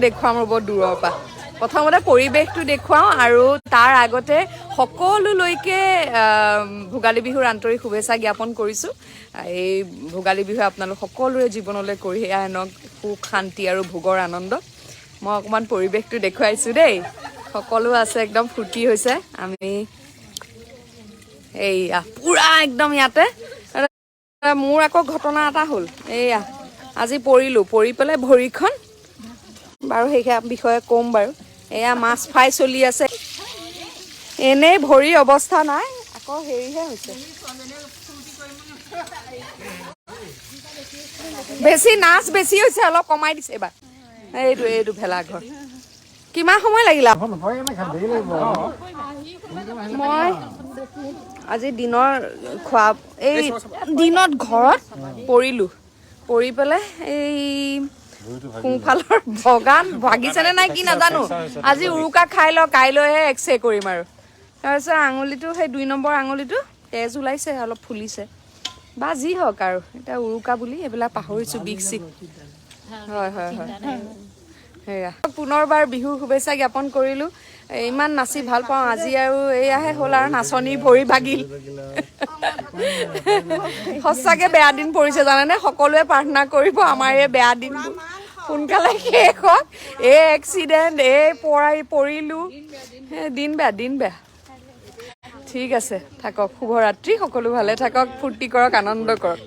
দেখুৱাম ৰ'ব দূৰৰ পৰা প্ৰথমতে পৰিৱেশটো দেখুৱাওঁ আৰু তাৰ আগতে সকলোলৈকে ভোগালী বিহুৰ আন্তৰিক শুভেচ্ছা জ্ঞাপন কৰিছোঁ এই ভোগালী বিহু আপোনালোক সকলোৰে জীৱনলৈ কঢ়িয়াই আনক সুখ শান্তি আৰু ভোগৰ আনন্দ মই অকণমান পৰিৱেশটো দেখুৱাইছোঁ দেই সকলো আছে একদম ফূৰ্তি হৈছে আমি এইয়া পুৰা একদম ইয়াতে মোৰ আকৌ ঘটনা এটা হ'ল এইয়া আজি পৰি পেলাই ভৰিখন বাৰু সেই বিষয়ে ক'ম বাৰু এয়া মাছ ফ্ৰাই চলি আছে এনেই ভৰি অৱস্থা নাই আকৌ হেৰিহে হৈছে বেছি নাচ বেছি হৈছে অলপ কমাই দিছে এবাৰ এইটো ভেলাঘৰ কিমান সময় লাগিলে মই আজি দিনৰ খোৱা এই দিনত ঘৰত পৰি পেলাই এই সোঁফালৰ বগান ভাগিছেনে নাই কি নাজানো আজি উৰুকা খাই লওঁ কাইলৈহে এক্সৰে কৰিম আৰু তাৰপিছত আঙুলিটো সেই 2 নম্বৰ আঙুলিটো তেজ ওলাইছে অলপ ফুলিছে বা যি হওক আৰু এতিয়া উৰুকা বুলি এইবিলাক পাহৰিছোঁ বিষ চিক হয় সেয়া পুনৰবাৰ বিহুৰ শুভেচ্ছা জ্ঞাপন কৰিলোঁ ইমান নাচি ভাল পাওঁ আজি আৰু এয়াহে হ'ল আৰু নাচনী ভৰি ভাগিল সঁচাকৈ বেয়া দিন পৰিছে জানেনে সকলোৱে প্ৰাৰ্থনা কৰিব আমাৰ এই বেয়া দিনবোৰ সোনকালে শেষ হওক এই এক্সিডেণ্ট এই পৰিলোঁ দিন বেয়া ঠিক আছে থাকক শুভৰাত্ৰি সকলো ভালে থাকক ফূৰ্তি কৰক আনন্দ কৰক